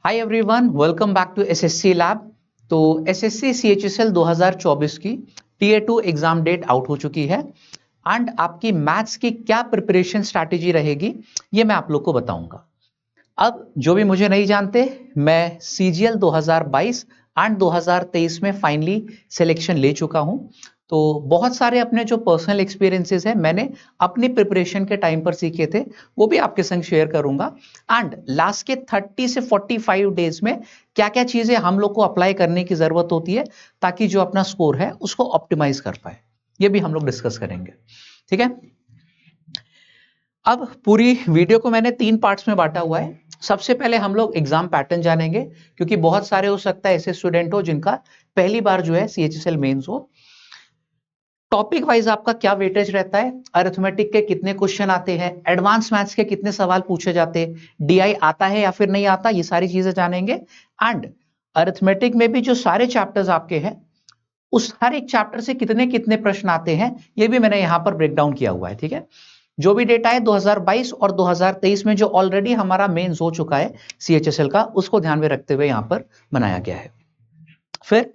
Hi everyone, welcome back to SSC lab. तो SSC CHSL 2024 की TA 2 exam date out हो चुकी है एंड आपकी मैथ्स की क्या प्रिपरेशन स्ट्रैटेजी रहेगी ये मैं आप लोग को बताऊंगा। अब जो भी मुझे नहीं जानते, मैं सीजीएल 2022 एंड 2023 में फाइनली सिलेक्शन ले चुका हूं। तो बहुत सारे अपने जो पर्सनल एक्सपीरियंसेस हैं मैंने अपनी प्रिपरेशन के टाइम पर सीखे थे, वो भी आपके संग शेयर करूंगा। एंड लास्ट के 30 से 45 डेज में क्या क्या चीजें हम लोग को अप्लाई करने की जरूरत होती है ताकि जो अपना स्कोर है उसको ऑप्टिमाइज कर पाए, ये भी हम लोग डिस्कस करेंगे। ठीक है, अब पूरी वीडियो को मैंने 3 पार्ट्स में बांटा हुआ है। सबसे पहले हम लोग एग्जाम पैटर्न जानेंगे, क्योंकि बहुत सारे हो सकता है ऐसे स्टूडेंट हो जिनका पहली बार जो है सीएचएसएल मेंस हो। टॉपिक वाइज आपका क्या वेटेज रहता है, अरिथमेटिक के कितने क्वेश्चन आते हैं, एडवांस मैथ्स के कितने सवाल पूछे जाते हैं, डीआई आता है या फिर नहीं आता, ये सारी चीजें जानेंगे। एंड अरिथमेटिक में भी जो सारे चैप्टर्स आपके हैं उस हर एक चैप्टर से कितने कितने प्रश्न आते हैं ये भी मैंने यहां पर ब्रेक डाउन किया हुआ है। ठीक है, जो भी डेटा है 2022 और 2023 में जो ऑलरेडी हमारा मेंस हो चुका है सीएचएसएल का, उसको ध्यान में रखते हुए यहां पर बनाया गया है। फिर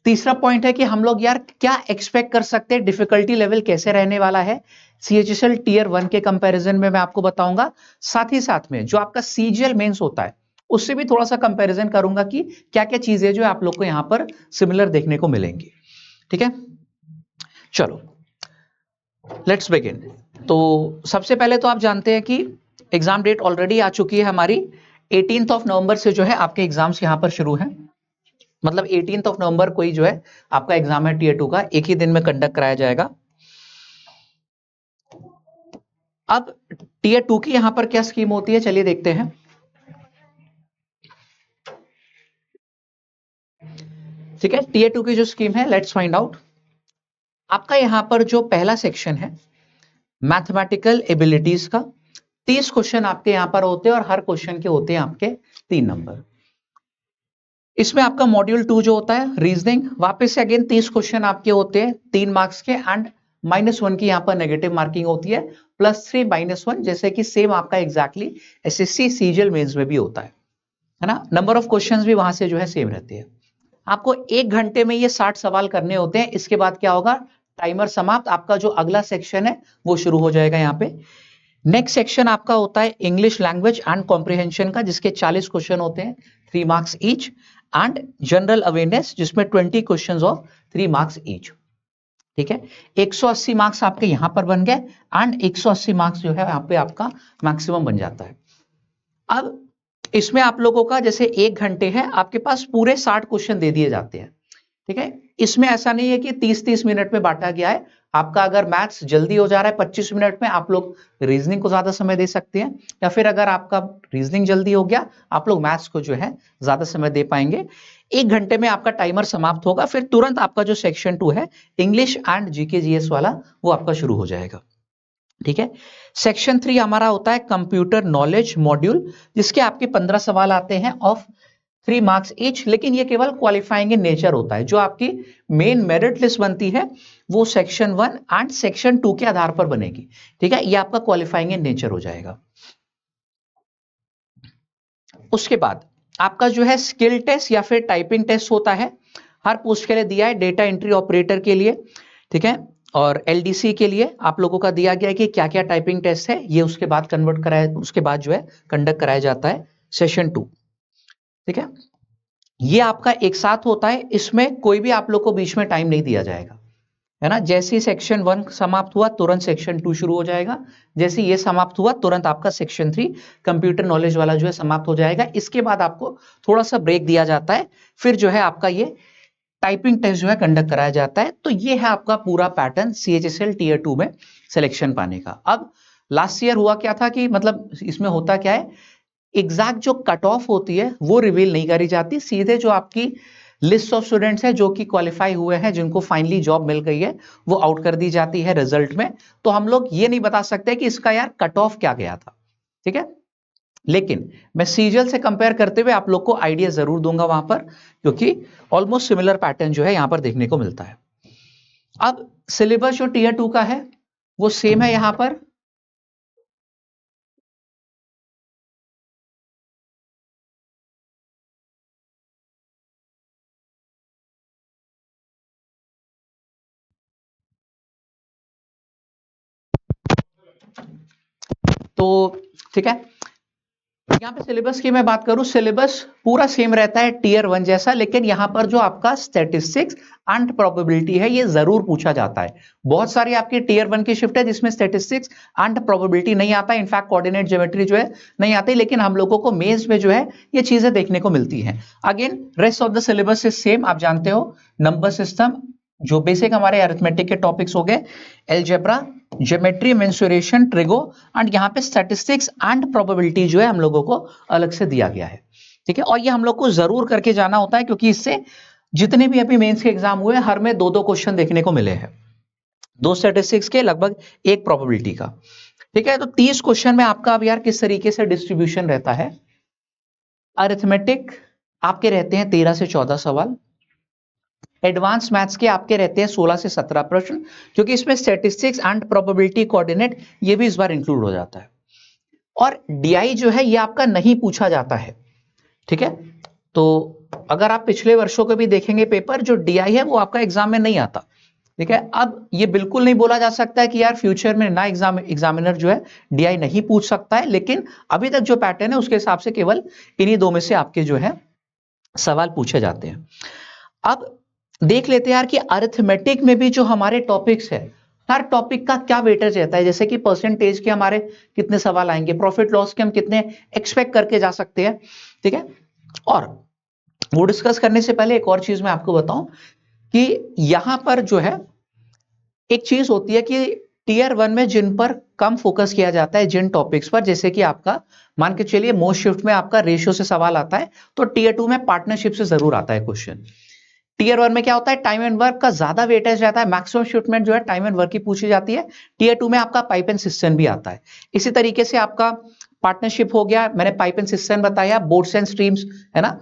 तीसरा पॉइंट है कि हम लोग यार क्या एक्सपेक्ट कर सकते हैं, डिफिकल्टी लेवल कैसे रहने वाला है सीएचएसएल टीयर 1 के कंपैरिजन में मैं आपको बताऊंगा। साथ ही साथ में जो आपका सीजीएल मेंस होता है उससे भी थोड़ा सा कंपैरिजन करूंगा कि क्या क्या चीजें जो आप लोग को यहां पर सिमिलर देखने को मिलेंगी। ठीक है, चलो लेट्स बिगिन। तो सबसे पहले तो आप जानते हैं कि एग्जाम डेट ऑलरेडी आ चुकी है हमारी। 18th ऑफ नवंबर से जो है आपके एग्जाम्स यहां पर शुरू हैं। मतलब 18th ऑफ नवंबर को ही जो है आपका एग्जाम है टीयर 2 का, एक ही दिन में कंडक्ट कराया जाएगा। अब टीयर 2 की यहां पर क्या स्कीम होती है, चलिए देखते हैं। ठीक है, टीयर 2 की जो स्कीम है लेट्स फाइंड आउट। आपका यहां पर जो पहला सेक्शन है मैथमेटिकल एबिलिटीज का, 30 क्वेश्चन आपके यहां पर होते हैं और हर क्वेश्चन के होते हैं आपके 3 नंबर। इसमें आपका मॉड्यूल 2 जो होता है रीजनिंग, वापस से अगेन 30 क्वेश्चन आपके होते हैं 3 मार्क्स के एंड -1 की यहां पर नेगेटिव मार्किंग होती है, +3 -1, जैसे कि सेम आपका एग्जैक्टली एसएससी सीजीएल मेंस में भी होता है ना। नंबर ऑफ क्वेश्चंस भी वहां से जो है सेम रहती है। आपको 1 घंटे में ये 60 सवाल करने होते हैं। इसके बाद क्या होगा, टाइमर समाप्त, आपका जो अगला सेक्शन है वो शुरू हो जाएगा यहाँ पे। नेक्स्ट सेक्शन आपका होता है इंग्लिश लैंग्वेज एंड कॉम्प्रिहेंशन का, जिसके 40 क्वेश्चन होते हैं 3 marks each, and general awareness जिसमें 20 क्वेश्चंस ऑफ 3 मार्क्स ईच। ठीक है, 180 मार्क्स आपके यहां पर बन गए एंड 180 मार्क्स जो है यहाँ पे आपका मैक्सिमम बन जाता है। अब इसमें आप लोगों का जैसे 1 घंटे है, आपके पास पूरे 60 क्वेश्चन दे दिए जाते हैं। ठीक है, इसमें ऐसा नहीं है कि 30-30 मिनट में बांटा गया है। आपका अगर मैथ्स जल्दी हो जा रहा है 25 मिनट में, आप लोग रीजनिंग को ज्यादा समय दे सकते हैं, या फिर अगर आपका रीजनिंग जल्दी हो गया आप लोग मैथ्स को जो है ज्यादा समय दे पाएंगे। 1 घंटे में आपका टाइमर समाप्त होगा, फिर तुरंत आपका जो सेक्शन 2 है इंग्लिश एंड जीके जीएस वाला वो आपका शुरू हो जाएगा। ठीक है, सेक्शन 3 हमारा होता है कंप्यूटर नॉलेज मॉड्यूल, जिसके आपके 15 सवाल आते हैं ऑफ 3 मार्क्स ईच, लेकिन ये केवल क्वालिफाइंग इन नेचर होता है। जो आपकी मेन मेरिट लिस्ट बनती है वो सेक्शन 1 एंड सेक्शन 2 के आधार पर बनेगी। ठीक है, ये आपका क्वालिफाइंग इन नेचर हो जाएगा। उसके बाद आपका जो है स्किल टेस्ट या फिर टाइपिंग टेस्ट होता है, हर पोस्ट के लिए दिया है, डेटा एंट्री ऑपरेटर के लिए। ठीक है, और एलडीसी के लिए आप लोगों का दिया गया है कि क्या क्या टाइपिंग टेस्ट है, ये उसके बाद कन्वर्ट कराया, उसके बाद जो है कंडक्ट कराया जाता है सेशन 2। ठीक है, ये आपका एक साथ होता है, इसमें कोई भी आप लोग को बीच में टाइम नहीं दिया जाएगा, है ना। जैसे ही सेक्शन 1 समाप्त हुआ तुरंत सेक्शन 2 शुरू हो जाएगा, जैसे ये समाप्त हुआ तुरंत आपका सेक्शन 3 कंप्यूटर नॉलेज वाला जो है समाप्त हो जाएगा। इसके बाद आपको थोड़ा सा ब्रेक दिया जाता है, फिर जो है आपका ये टाइपिंग टेस्ट जो है कंडक्ट कराया जाता है। तो ये है आपका पूरा पैटर्न सीएचएसएल टीयर 2 में सिलेक्शन पाने का। अब लास्ट ईयर हुआ क्या था कि मतलब इसमें होता क्या है, एग्जैक्ट जो कट ऑफ होती है वो रिवील नहीं करी जाती, सीधे जो आपकी लिस्ट ऑफ स्टूडेंट्स है जो कि क्वालिफाई हुए हैं, जिनको फाइनली जॉब मिल गई है, वो आउट कर दी जाती है रिजल्ट में। तो हम लोग ये नहीं बता सकते कि इसका यार कट ऑफ क्या गया था। ठीक है, लेकिन मैं सीरियल से कंपेयर करते हुए आप लोग को आइडिया जरूर दूंगा वहां पर, क्योंकि ऑलमोस्ट सिमिलर पैटर्न जो है यहां पर देखने को मिलता है। अब सिलेबस जो टीयर 2 का है वो सेम है यहां पर। तो ठीक है, यहाँ पे सिलेबस की मैं बात करूं, सिलेबस पूरा सेम रहता है टीयर 1 जैसा, लेकिन यहाँ पर जो आपका स्टैटिस्टिक्स एंड प्रोबेबिलिटी है ये जरूर पूछा जाता है। बहुत सारी आपकी टीयर 1 की शिफ्ट है जिसमें स्टैटिस्टिक्स एंड प्रोबेबिलिटी नहीं आता है, इनफैक्ट कोऑर्डिनेट ज्योमेट्री जो है नहीं आती, लेकिन हम लोगों को मेंस में जो है ये चीजें देखने को मिलती हैं। Again rest of the syllabus is same, आप जानते हो, नंबर सिस्टम, जो बेसिक हमारे अरिथमेटिक के टॉपिक्स हो गए, algebra, geometry, mensuration, trigo, and यहाँ पे स्टैटिस्टिक्स एंड प्रोबेबिलिटी जो है हम लोगों को अलग से दिया गया है। ठीक है, और ये हम लोग को जरूर करके जाना होता है, क्योंकि इससे जितने भी अभी मेंस के एग्जाम हुए हर में 2-2 क्वेश्चन देखने को मिले हैं, 2 स्टैटिस्टिक्स के, लगभग 1 प्रोबेबिलिटी का। ठीक है, तो 30 क्वेश्चन में आपका अब यार किस तरीके से डिस्ट्रीब्यूशन रहता है। अरिथमेटिक आपके रहते हैं 13 से 14 सवाल, एडवांस मैथ्स के आपके रहते हैं 16 से 17 प्रश्न, क्योंकि इसमें स्टैटिस्टिक्स एंड प्रोबेबिलिटी, कोऑर्डिनेट ये भी इस बार इंक्लूड हो जाता है। और डीआई जो है ये आपका नहीं पूछा जाता है। ठीक है, तो अगर आप पिछले वर्षों के भी देखेंगे पेपर, जो डीआई है वो आपका एग्जाम में नहीं आता। ठीक है, अब ये बिल्कुल नहीं बोला जा सकता है कि यार फ्यूचर में ना एग्जामिनर जो है डीआई नहीं पूछ सकता है, लेकिन अभी तक जो पैटर्न है उसके हिसाब से केवल इन्हीं 2 में से आपके जो है सवाल पूछे जाते हैं। अब देख लेते हैं यार कि अरिथमेटिक में भी जो हमारे टॉपिक्स है, हर टॉपिक का क्या वेटेज रहता है, जैसे कि परसेंटेज के हमारे कितने सवाल आएंगे, प्रॉफिट लॉस के हम कितने एक्सपेक्ट करके जा सकते हैं। ठीक है, और वो डिस्कस करने से पहले एक और चीज मैं आपको बताऊं कि यहां पर जो है एक चीज होती है कि टीयर 1 में जिन पर कम फोकस किया जाता है, जिन टॉपिक्स पर, जैसे कि आपका मान के चलिए मोस्ट शिफ्ट में आपका रेशियो से सवाल आता है, तो टीयर 2 में पार्टनरशिप से जरूर आता है क्वेश्चन। टीयर 1 में क्या होता है, टाइम एंड वर्क का ज्यादा वेटेज रहता है, मैक्सिमम शिफ्ट में जो है टाइम एंड वर्क की पूछी जाती है। टीयर 2 में आपका पाइप एंड सिस्टम भी आता है। इसी तरीके से आपका पार्टनरशिप हो गया, मैंने पाइप एंड सिस्टम बताया, बोर्ड्स एंड स्ट्रीम्स, है ना।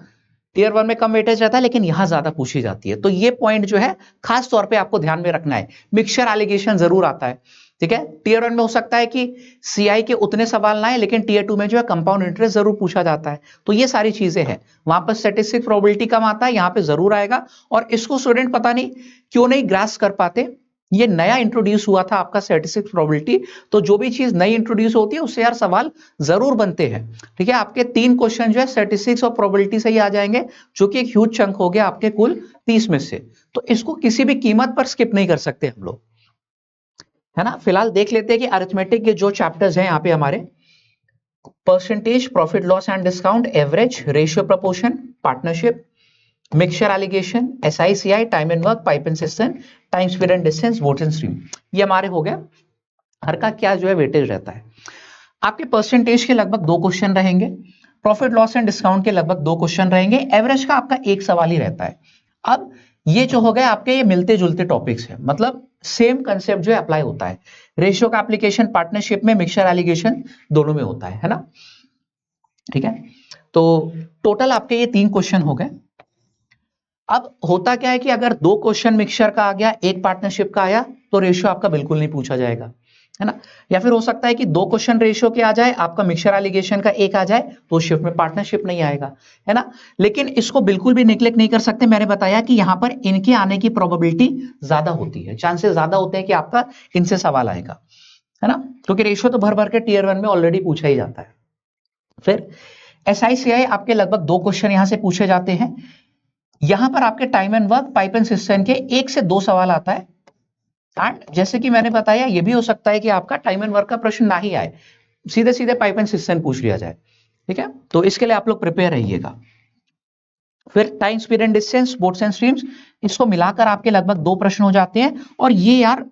टीयर 1 में कम वेटेज रहता है, लेकिन यहां ज्यादा पूछी जाती है, तो ये पॉइंट जो है खास तौर पे आपको ध्यान में रखना है। मिक्सचर एलिगेशन जरूर आता है। ठीक है, टीयर 1 में हो सकता है कि सीआई के उतने सवाल ना आए, लेकिन टीयर 2 में जो है कंपाउंड इंटरेस्ट जरूर पूछा जाता है। तो ये सारी चीजें हैं, वहां पर स्टैटिस्टिक्स प्रोबेबिलिटी कम आता है, यहाँ पे जरूर आएगा, और इसको स्टूडेंट पता नहीं क्यों नहीं ग्रास्प कर पाते। ये नया इंट्रोड्यूस हुआ था आपका स्टैटिस्टिक्स प्रोबेबिलिटी, तो जो भी चीज नई इंट्रोड्यूस होती है उससे यार सवाल जरूर बनते हैं। ठीक है, आपके 3 क्वेश्चन जो है स्टैटिस्टिक्स और प्रोबेबिलिटी से ही आ जाएंगे, जो कि एक ह्यूज चंक हो गया आपके कुल 30 में से, तो इसको किसी भी कीमत पर स्किप नहीं कर सकते हम लोग, है ना। फिलहाल देख लेते हैं कि अरिथमेटिक के जो चैप्टर्स हैं यहाँ पे हमारे, percentage, profit loss and discount, average, ratio proportion, partnership, mixture alligation, SI CI, time and work, pipe and system, time speed and distance, board and stream, ये हमारे हो गया। हर का क्या जो है वेटेज रहता है। आपके परसेंटेज के लगभग 2 क्वेश्चन रहेंगे, प्रॉफिट लॉस एंड डिस्काउंट के लगभग 2 क्वेश्चन रहेंगे, एवरेज का आपका एक सवाल ही रहता है। अब ये जो हो गए आपके, ये मिलते जुलते टॉपिक्स हैं, मतलब सेम कंसेप्ट जो है अप्लाई होता है। रेशियो का एप्लीकेशन पार्टनरशिप में, मिक्सचर एलिगेशन दोनों में होता है ना। ठीक है, तो टोटल आपके ये 3 क्वेश्चन हो गए। अब होता क्या है कि अगर 2 क्वेश्चन मिक्सचर का आ गया, एक पार्टनरशिप का आया, तो रेशियो आपका बिल्कुल नहीं पूछा जाएगा, है ना। या फिर हो सकता है कि 2 क्वेश्चन रेशियो के आ जाए, आपका मिक्सचर एलिगेशन का एक आ जाए, तो शिफ्ट में पार्टनरशिप नहीं आएगा, है ना। लेकिन इसको बिल्कुल भी निग्लेक्ट नहीं कर सकते, मैंने बताया कि यहां पर इनके आने की प्रोबेबिलिटी ज्यादा होती है, चांसेस ज्यादा होते हैं कि आपका इनसे सवाल आएगा, है ना, क्योंकि रेशियो तो भर भर के टीयर 1 में ऑलरेडी पूछा ही जाता है। फिर एसआईसीआई आपके लगभग 2 क्वेश्चन यहां से पूछे जाते हैं। यहां पर आपके time and work, pipe and system के 1 से 2 सवाल आता है, एंड जैसे कि मैंने बताया ये भी हो सकता है कि आपका टाइम एंड वर्क का प्रश्न ना ही आए, सीधे सीधे पाइप एंड सिस्टम पूछ लिया जाए। ठीक है, तो इसके लिए आप लोग प्रिपेयर रहिएगा। फिर time speed and distance, boards and streams, इसको मिलाकर आपके लगभग 2 प्रश्न हो जाते हैं, और ये यार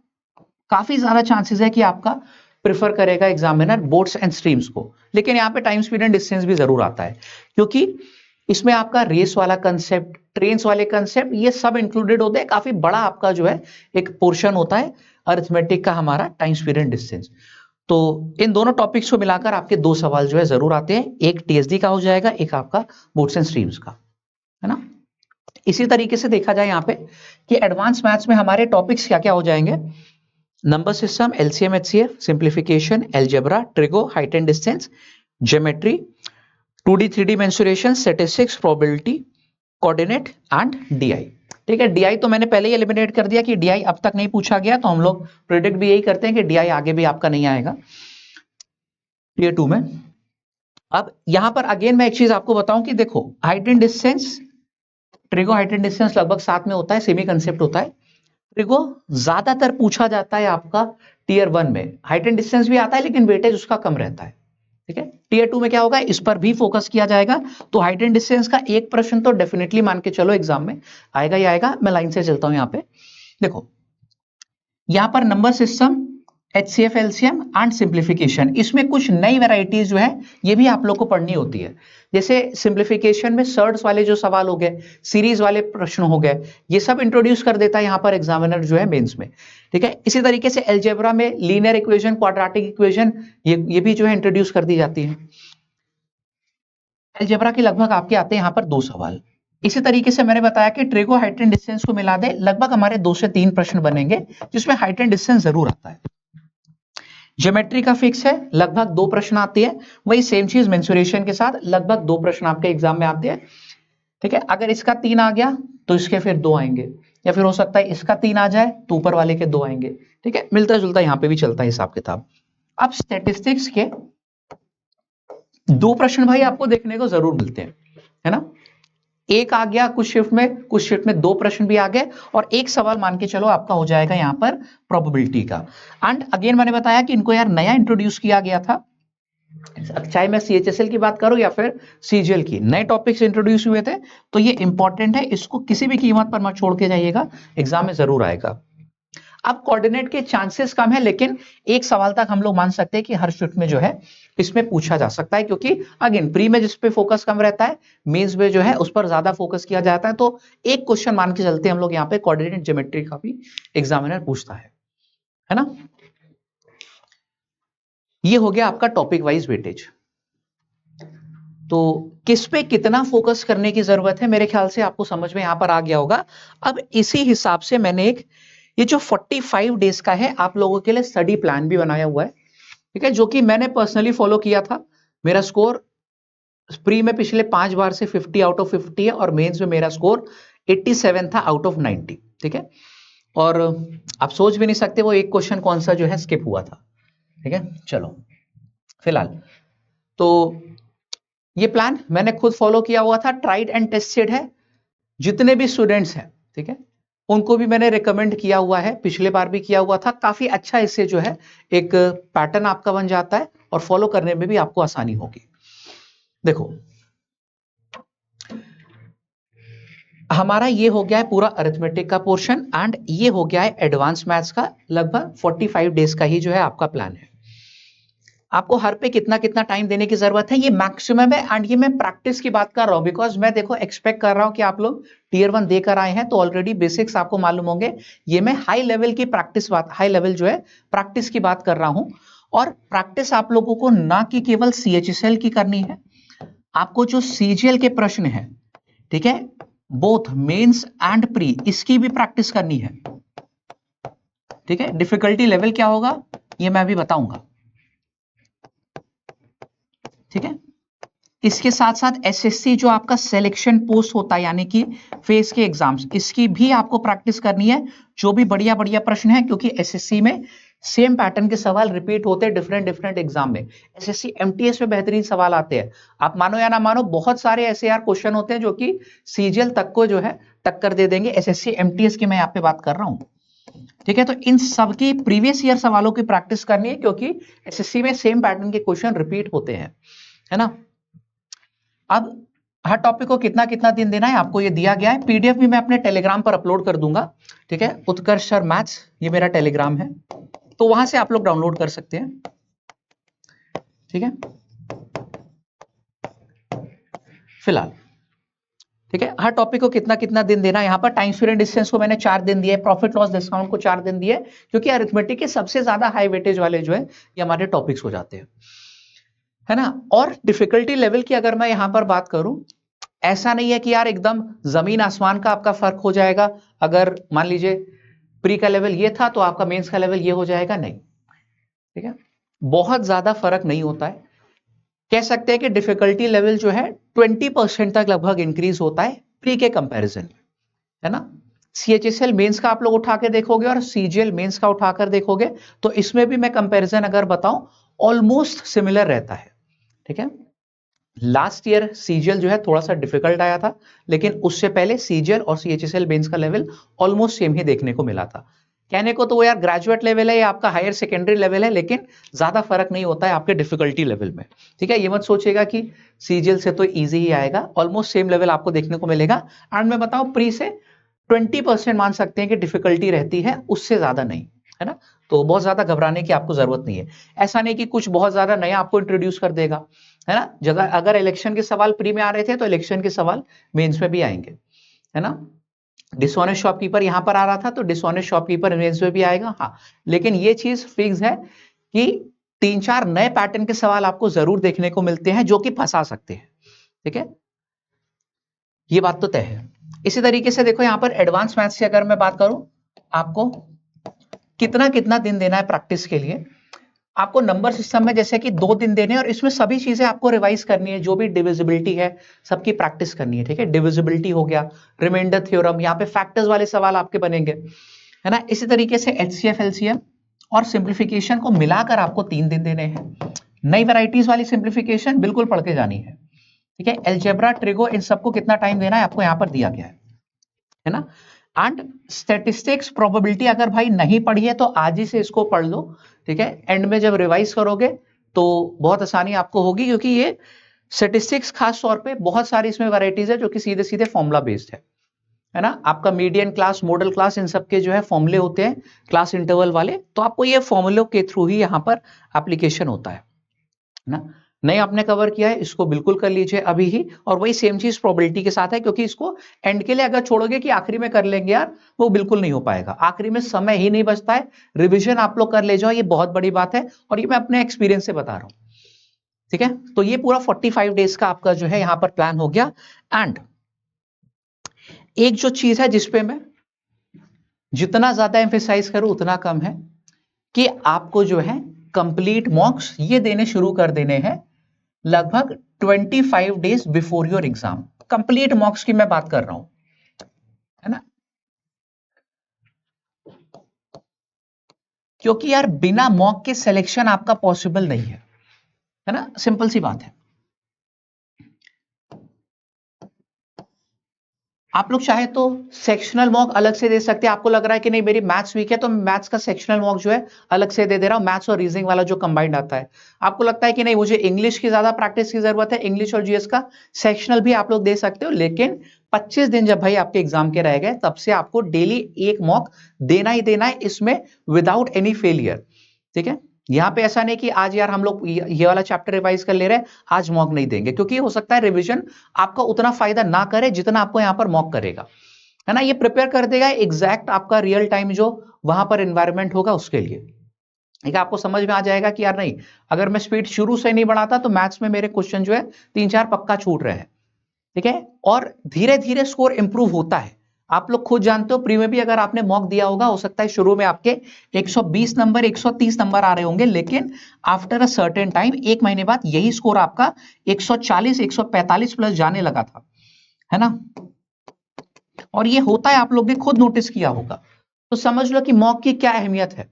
काफी ज्यादा चांसेस है कि आपका प्रिफर करेगा एग्जामिनर बोर्ड्स एंड स्ट्रीम्स को, लेकिन यहाँ पे टाइम स्पीड एंड डिस्टेंस भी जरूर आता है, क्योंकि इसमें आपका रेस वाला कंसेप्ट, ट्रेन्स वाले कंसेप्ट, ये सब इंक्लूडेड होते हैं। काफी बड़ा आपका जो है एक पोर्शन होता है अरिथमेटिक का हमारा, टाइम स्पीड एंड डिस्टेंस। तो इन दोनों टॉपिक्स को मिलाकर आपके 2 सवाल जो है जरूर आते हैं, एक टीएसडी का हो जाएगा, एक आपका बोर्ड्स एंड स्ट्रीम्स का, है ना। इसी तरीके से देखा जाए यहाँ पे कि एडवांस मैथ्स में हमारे टॉपिक्स क्या क्या हो जाएंगे, number system, LCM HCF, simplification, algebra, trigo, height and distance, geometry, 2D 3D mensuration, statistics, probability, coordinate and DI. ठीक है, डीआई तो मैंने पहले ही एलिमिनेट कर दिया कि डीआई अब तक नहीं पूछा गया, तो हम लोग प्रेडिक्ट भी यही करते हैं कि डीआई आगे भी आपका नहीं आएगा। टीयर 2 में। अब यहां पर अगेन मैं एक चीज आपको बताऊं कि देखो height and distance, trigo height and distance लगभग साथ में होता है, सेमी कंसेप्ट होता है। ट्रिगो ज्यादातर पूछा जाता है आपका टीयर 1 में, हाइट एंड डिस्टेंस भी आता है लेकिन वेटेज उसका कम रहता है। ठीक है, टीयर 2 में क्या होगा, इस पर भी फोकस किया जाएगा। तो हाइट एंड डिस्टेंस का एक प्रश्न तो डेफिनेटली मान के चलो एग्जाम में आएगा ही आएगा। मैं लाइन से चलता हूं यहां पे। देखो यहां पर number system, HCF LCM and simplification, इसमें कुछ नई वैरायटीज जो है ये भी आप लोग को पढ़नी होती है। जैसे सिंप्लीफिकेशन में सर्ड्स वाले जो सवाल हो गए, सीरीज वाले प्रश्न हो गए, ये सब इंट्रोड्यूस कर देता है यहाँ पर एग्जामिनर जो है मेंस में। ठीक है, इसी तरीके से अलजेब्रा में लीनियर इक्वेशन, क्वाड्रेटिक इक्वेशन, ये भी जो है इंट्रोड्यूस कर दी जाती है। अलजेब्रा के लगभग आपके आते हैं यहाँ पर 2 सवाल। इसी तरीके से मैंने बताया कि ट्रिगो हाइट एंड डिस्टेंस को मिला दे, लगभग हमारे 2 से 3 प्रश्न बनेंगे जिसमें हाइट एंड डिस्टेंस जरूर आता है। ज्योमेट्री का फिक्स है, लगभग 2 प्रश्न आते हैं। वही सेम चीज मेंसुरेशन के साथ लगभग 2 प्रश्न आपके एग्जाम में आते हैं। ठीक है, अगर इसका 3 आ गया तो इसके फिर 2 आएंगे, या फिर हो सकता है इसका 3 आ जाए तो ऊपर वाले के 2 आएंगे। ठीक है, मिलता जुलता यहां पे भी चलता है हिसाब किताब। अब स्टैटिस्टिक्स के 2 प्रश्न भाई आपको देखने को जरूर मिलते हैं, है ना। एक आ गया कुछ शिफ्ट में, कुछ शिफ्ट में 2 प्रश्न भी आ गए, और एक सवाल मान के चलो आपका हो जाएगा यहां पर प्रोबेबिलिटी का। एंड अगेन मैंने बताया कि इनको यार नया इंट्रोड्यूस किया गया था, चाहे मैं CHSL की बात करूं या फिर CGL की, नए टॉपिक्स इंट्रोड्यूस हुए थे। तो ये इंपॉर्टेंट है, इसको किसी भी कीमत पर मत छोड़ के जाइएगा, एग्जाम में जरूर आएगा। अब कोऑर्डिनेट के चांसेस कम है, लेकिन एक सवाल तक हम लोग मान सकते हैं कि हर शिफ्ट में जो है इसमें पूछा जा सकता है, क्योंकि अगेन प्री में जिस पे फोकस कम रहता है, मेंस में जो है उस पर ज्यादा फोकस किया जाता है। तो एक क्वेश्चन मान के चलते हैं हम लोग यहाँ पे, कोऑर्डिनेट ज्योमेट्री का भी एग्जामिनर पूछता है ना। ये हो गया आपका टॉपिक वाइज वेटेज। तो किस पे कितना फोकस करने की जरूरत है, मेरे ख्याल से आपको समझ में यहां पर आ गया होगा। अब इसी हिसाब से मैंने एक ये जो 45 डेज का है आप लोगों के लिए स्टडी प्लान भी बनाया हुआ है। ठीक है, जो कि मैंने पर्सनली फॉलो किया था। मेरा स्कोर प्री में पिछले 5 बार से 50 आउट ऑफ 50 है, और मेंस में मेरा स्कोर 87 था आउट ऑफ 90। ठीक है, और आप सोच भी नहीं सकते वो एक क्वेश्चन कौन सा जो है स्किप हुआ था। ठीक है, चलो फिलहाल तो ये प्लान मैंने खुद फॉलो किया हुआ था, ट्राइड एंड टेस्टेड है। जितने भी स्टूडेंट्स हैं, ठीक है, उनको भी मैंने रिकमेंड किया हुआ है, पिछले बार भी किया हुआ था। काफी अच्छा इससे जो है एक पैटर्न आपका बन जाता है, और फॉलो करने में भी आपको आसानी होगी। देखो हमारा ये हो गया है पूरा अरिथमेटिक का पोर्शन, एंड ये हो गया है एडवांस मैथ्स का। लगभग 45 डेज का ही जो है आपका प्लान है। आपको हर पे कितना कितना टाइम देने की जरूरत है, ये मैक्सिमम है। एंड ये मैं प्रैक्टिस की बात कर रहा हूं, बिकॉज मैं देखो एक्सपेक्ट कर रहा हूं कि आप लोग टीयर 1 देकर आए हैं, तो ऑलरेडी बेसिक्स आपको मालूम होंगे। ये मैं हाई लेवल की प्रैक्टिस बात, हाई लेवल जो है प्रैक्टिस की बात कर रहा हूं। और प्रैक्टिस आप लोगों को ना कि केवल CHSL की करनी है, आपको जो CGL के प्रश्न है, ठीक है, बोथ मेंस एंड प्री, इसकी भी प्रैक्टिस करनी है। ठीक है, डिफिकल्टी लेवल क्या होगा ये मैं अभी बताऊंगा। ठीक है, इसके साथ साथ SSC जो आपका सिलेक्शन पोस्ट होता है, यानी कि फेस के एग्जाम्स, इसकी भी आपको प्रैक्टिस करनी है। जो भी बढ़िया बढ़िया प्रश्न है, क्योंकि SSC में सेम पैटर्न के सवाल रिपीट होते हैं डिफरेंट डिफरेंट एग्जाम में। SSC MTS में बेहतरीन सवाल आते हैं, आप मानो या ना मानो, बहुत सारे ऐसे यार क्वेश्चन होते हैं जो कि CGL तक को जो है टक्कर दे देंगे। SSC MTS की मैं यहाँ पे बात कर रहा हूं। ठीक है, तो इन सबकी प्रीवियस ईयर सवालों की प्रैक्टिस करनी है, क्योंकि SSC में सेम पैटर्न के क्वेश्चन रिपीट होते हैं, है ना। अब हर टॉपिक को कितना कितना दिन देना है आपको ये दिया गया है। PDF भी मैं अपने टेलीग्राम पर अपलोड कर दूंगा। ठीक है, उत्कर्ष सर मैथ्स, ये मेरा टेलीग्राम है, तो वहां से आप लोग डाउनलोड कर सकते हैं। ठीक है, फिलहाल ठीक है, हर टॉपिक को कितना कितना दिन देना है। यहाँ पर टाइम स्टूडेंट डिस्टेंस को मैंने 4 दिन दिए, प्रॉफिट लॉस डिस्काउंट को 4 दिन दिए, क्योंकि अरिथमेटिक के सबसे ज्यादा हाई वेटेज वाले जो है ये हमारे टॉपिक्स हो जाते हैं, है ना। और डिफिकल्टी लेवल की अगर मैं यहां पर बात करूं, ऐसा नहीं है कि यार एकदम जमीन आसमान का आपका फर्क हो जाएगा। अगर मान लीजिए प्री का लेवल ये था तो आपका मेंस का लेवल ये हो जाएगा, नहीं। ठीक है, बहुत ज्यादा फर्क नहीं होता है। कह सकते हैं कि डिफिकल्टी लेवल जो है 20% तक लगभग इंक्रीज होता है प्री के कंपैरिजन में, है ना। CHSL मेंस का आप लोग उठा के देखोगे और CGL मेंस का उठाकर देखोगे, तो इसमें भी मैं कंपैरिजन अगर बताऊं, ऑलमोस्ट सिमिलर रहता है। ठीक है, लास्ट ईयर सीजीएल जो है थोड़ा सा डिफिकल्ट आया था, लेकिन उससे पहले सीजीएल और सीएचएसएल मेंस का लेवल ऑलमोस्ट सेम ही देखने को मिला था। कहने को तो वो यार ग्रेजुएट लेवल है या आपका हायर सेकेंडरी लेवल है, लेकिन ज्यादा फर्क नहीं होता है आपके डिफिकल्टी लेवल में। ठीक है, ये मत सोचिएगा कि सीजीएल से तो इजी ही आएगा, ऑलमोस्ट सेम लेवल आपको देखने को मिलेगा। एंड मैं बताऊं, प्री से 20% मान सकते हैं कि डिफिकल्टी रहती है, उससे ज्यादा नहीं, है ना। तो बहुत ज्यादा घबराने की आपको जरूरत नहीं है। ऐसा नहीं कि कुछ बहुत ज्यादा नया आपको इंट्रोड्यूस कर देगा, है ना। जगह अगर इलेक्शन के सवाल प्री में आ रहे थे तो इलेक्शन के सवाल मेंस में भी आएंगे, है ना। डिसऑनेस्ट शॉपकीपर यहां पर आ रहा था तो डिसऑनेस्ट शॉपकीपर मेंस में भी आएगा। हाँ, लेकिन ये चीज फिक्स है कि 3-4 नए पैटर्न के सवाल आपको जरूर देखने को मिलते हैं जो कि फंसा सकते हैं। ठीक है, ये बात तो तय है। इसी तरीके से देखो यहां पर एडवांस मैथ्स की अगर मैं बात करूं, आपको कितना कितना दिन देना है प्रैक्टिस के लिए। आपको नंबर सिस्टम में जैसे कि 2 दिन देने, और इसमें सभी चीजें आपको रिवाइज करनी है, जो भी डिविजिबिलिटी है सबकी प्रैक्टिस करनी है। ठीक है, डिविजिबिलिटी हो गया, रिमाइंडर थ्योरम, यहाँ पे फैक्टर्स वाले सवाल आपके बनेंगे, है ना। इसी तरीके से एचसीएफ, एलसीएम और सिंप्लीफिकेशन को मिलाकर आपको 3 दिन देने हैं। नई वैरायटीज वाली सिंप्लीफिकेशन बिल्कुल पढ़ के जानी है। ठीक है, एल्जेब्रा, ट्रिगो, इन सबको कितना टाइम देना है आपको यहाँ पर दिया गया है ना। एंड स्टैटिस्टिक्स, प्रोबेबिलिटी अगर भाई नहीं पढ़ी है तो आज ही से इसको पढ़ लो। ठीक है, एंड में जब रिवाइज करोगे तो बहुत आसानी आपको होगी, क्योंकि ये स्टैटिस्टिक्स खास तौर पे बहुत सारी इसमें वैरायटीज है जो कि सीधे सीधे फॉर्मूला बेस्ड है ना। आपका मीडियन क्लास, मॉडल क्लास, इन सब के जो है फॉर्मूले होते हैं क्लास इंटरवल वाले, तो आपको ये फॉर्मूलों के थ्रू ही यहाँ पर एप्लीकेशन होता है ना। नहीं आपने कवर किया है, इसको बिल्कुल कर लीजिए अभी ही। और वही सेम चीज प्रोबेबिलिटी के साथ है, क्योंकि इसको एंड के लिए अगर छोड़ोगे कि आखिरी में कर लेंगे यार, वो बिल्कुल नहीं हो पाएगा। आखिरी में समय ही नहीं बचता है। रिवीजन आप लोग कर ले जाओ, ये बहुत बड़ी बात है, और ये मैं अपने एक्सपीरियंस से बता रहा हूं। ठीक है, तो ये पूरा 45 डेज का आपका जो है यहां पर प्लान हो गया। एंड एक जो चीज है जिसपे मैं जितना ज्यादा एम्फेसाइज करूं उतना कम है, कि आपको जो है कंप्लीट मॉक्स ये देने शुरू कर देने हैं लगभग 25 days before your exam. Complete मॉक्स की मैं बात कर रहा हूं, है ना। क्योंकि यार बिना मॉक के सिलेक्शन आपका पॉसिबल नहीं है ना, सिंपल सी बात है। आप लोग चाहे तो सेक्शनल मॉक अलग से दे सकते हैं। आपको लग रहा है कि नहीं मेरी मैथ्स वीक है तो मैथ्स का सेक्शनल मॉक जो है अलग से दे रहा हूं, मैथ्स और रीजनिंग वाला जो कंबाइंड आता है। आपको लगता है कि नहीं मुझे इंग्लिश की ज्यादा प्रैक्टिस की जरूरत है, इंग्लिश और जीएस का सेक्शनल भी आप लोग दे सकते हो। लेकिन 25 दिन जब भाई आपके एग्जाम के रह गए, तब से आपको डेली एक मॉक देना ही देना है, इसमें विदाउट एनी फेलियर। ठीक है, यहां पे ऐसा नहीं कि आज यार हम लोग ये वाला चैप्टर रिवाइज कर ले रहे हैं, आज मॉक नहीं देंगे, क्योंकि हो सकता है रिवीजन आपका उतना फायदा ना करे जितना आपको यहां पर मॉक करेगा, है ना। ये प्रिपेयर कर देगा एग्जैक्ट आपका रियल टाइम जो वहां पर एनवायरमेंट होगा उसके लिए। ठीक है, आपको समझ में आ जाएगा कि यार नहीं, अगर मैं स्पीड शुरू से नहीं बढ़ाता तो मैथ्स में मेरे क्वेश्चन जो है 3-4 पक्का छूट रहे हैं। ठीक है, और धीरे धीरे स्कोर इंप्रूव होता है। आप लोग खुद जानते हो, प्री में भी अगर आपने मॉक दिया होगा, हो सकता है शुरू में आपके 120 नंबर 130 नंबर आ रहे होंगे, लेकिन आफ्टर अ सर्टेन टाइम, 1 महीने बाद यही स्कोर आपका 140 145 प्लस जाने लगा था, है ना। और ये होता है, आप लोग ने खुद नोटिस किया होगा। तो समझ लो कि मॉक की क्या अहमियत है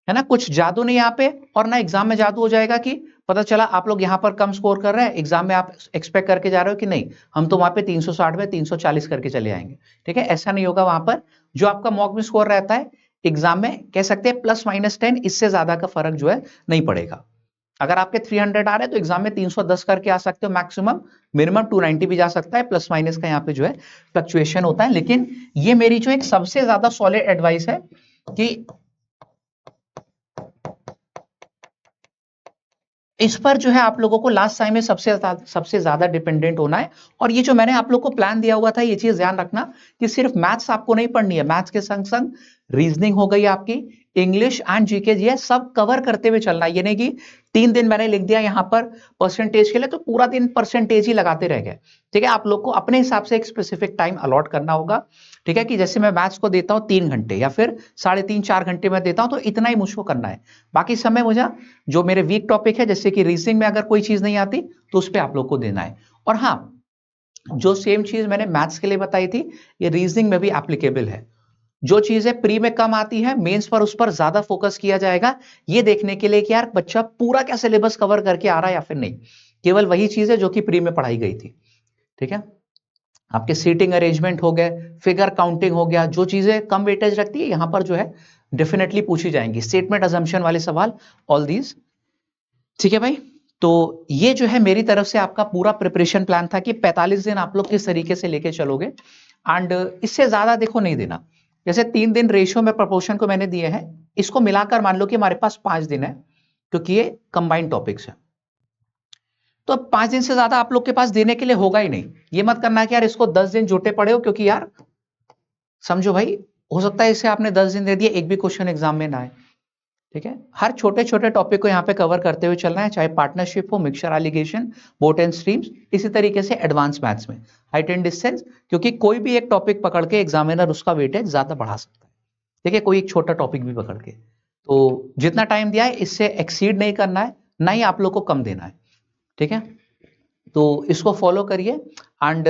ना। कुछ जादू नहीं यहाँ पे, और ना एग्जाम में जादू हो जाएगा कि पता चला आप लोग यहाँ पर कम स्कोर कर रहे हैं, एग्जाम में आप एक्सपेक्ट करके जा रहे हो कि नहीं हम तो वहां पे 360 में 340 करके चले आएंगे। ठीक है, ऐसा नहीं होगा। वहां पर जो आपका मॉक में स्कोर रहता है, एग्जाम में कह सकते हैं +-10, इससे ज्यादा का फर्क जो है नहीं पड़ेगा। अगर आपके 300 आ रहे हैं तो एग्जाम में 310 करके आ सकते हो मैक्सिमम, मिनिमम 290 भी जा सकता है। प्लस माइनस का यहाँ पे जो है फ्लक्चुएशन होता है। लेकिन ये मेरी जो एक सबसे ज्यादा सॉलिड एडवाइस है कि इस पर जो है आप लोगों को लास्ट टाइम में सबसे ज्यादा डिपेंडेंट होना है। और ये जो मैंने आप लोग को प्लान दिया हुआ था, ये चीज ध्यान रखना कि सिर्फ मैथ्स आपको नहीं पढ़नी है, मैथ्स के संग संग रीजनिंग हो गई आपकी, इंग्लिश एंड जीके जी सब कवर करते हुए चलना है। ये नहीं कि 3 दिन मैंने लिख दिया यहाँ पर परसेंटेज के लिए तो पूरा दिन परसेंटेज ही लगाते रह गए। ठीक है, आप लोग को अपने हिसाब से एक स्पेसिफिक टाइम अलॉट करना होगा। ठीक है, कि जैसे मैं मैथ्स को देता हूँ 3 घंटे या फिर 3.5-4 घंटे में देता हूँ, तो इतना ही मुझको करना है। बाकी समय मुझे जो मेरे वीक टॉपिक है, जैसे कि रीजनिंग में अगर कोई चीज नहीं आती तो उस पर आप लोग को देना है। और हाँ, जो सेम चीज मैंने मैथ्स के लिए बताई थी, ये रीजनिंग में भी एप्लीकेबल है। जो चीजें प्री में कम आती है मेंस पर उस पर ज्यादा फोकस किया जाएगा, ये देखने के लिए कि यार बच्चा पूरा क्या सिलेबस कवर करके आ रहा है या फिर नहीं, केवल वही चीजें जो कि प्री में पढ़ाई गई थी। ठीक है, आपके सीटिंग अरेंजमेंट हो गए, फिगर काउंटिंग हो गया, जो चीजें कम वेटेज रखती है यहां पर जो है डेफिनेटली पूछी जाएंगी, स्टेटमेंट अजम्पशन वाले सवाल, ऑल दीज। ठीक है भाई, तो ये जो है मेरी तरफ से आपका पूरा प्रिपरेशन प्लान था कि 45 दिन आप लोग किस तरीके से लेके चलोगे, एंड इससे ज्यादा देखो नहीं देना। जैसे 3 दिन रेशियो में प्रपोर्शन को मैंने दिए हैं, इसको मिलाकर मान लो कि हमारे पास 5 दिन है, क्योंकि ये कंबाइंड टॉपिक्स है। तो अब 5 दिन से ज्यादा आप लोग के पास देने के लिए होगा ही नहीं। ये मत करना कि यार इसको 10 दिन जुटे पड़े हो, क्योंकि यार समझो भाई, हो सकता है इसे आपने 10 दिन दे दिए, एक भी क्वेश्चन एग्जाम में ना आए। ठीक है, हर छोटे छोटे टॉपिक को यहाँ पे कवर करते हुए चलना है, चाहे पार्टनरशिप हो, mixture allegation, boat and streams, इसी तरीके से एडवांस मैथ्स में हाइट एंड डिस्टेंस, क्योंकि कोई भी एक टॉपिक पकड़ के एग्जामिनर उसका वेटेज ज्यादा बढ़ा सकता है। ठीक है, कोई एक छोटा टॉपिक भी पकड़ के, तो जितना टाइम दिया है इससे एक्सीड नहीं करना है, ना ही आप लोग को कम देना है। ठीक है, तो इसको फॉलो करिए, एंड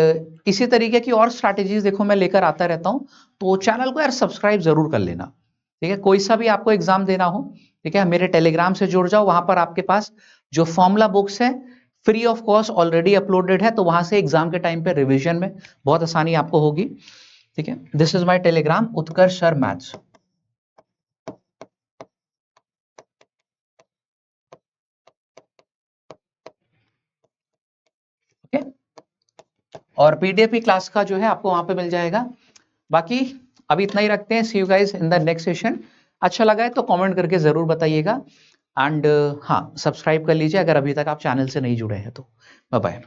इसी तरीके की और स्ट्रैटेजीज देखो मैं लेकर आता रहता हूं, तो चैनल को यार सब्सक्राइब जरूर कर लेना। ठीक है, कोई सा भी आपको एग्जाम देना हो, ठीक है, मेरे टेलीग्राम से जुड़ जाओ, वहां पर आपके पास जो फॉर्मूला बुक्स है free of cost already uploaded है, तो वहां से एग्जाम के टाइम पे रिवीजन में बहुत आसानी आपको होगी। ठीक है, this is my Telegram, Utkarsh sir maths. Okay, और पीडीएफ की क्लास का जो है आपको वहां पे मिल जाएगा। बाकी अभी इतना ही रखते हैं, see you guys in the next session. अच्छा लगा है तो कमेंट करके जरूर बताइएगा, एंड हाँ, सब्सक्राइब कर लीजिए अगर अभी तक आप चैनल से नहीं जुड़े हैं तो। Bye bye.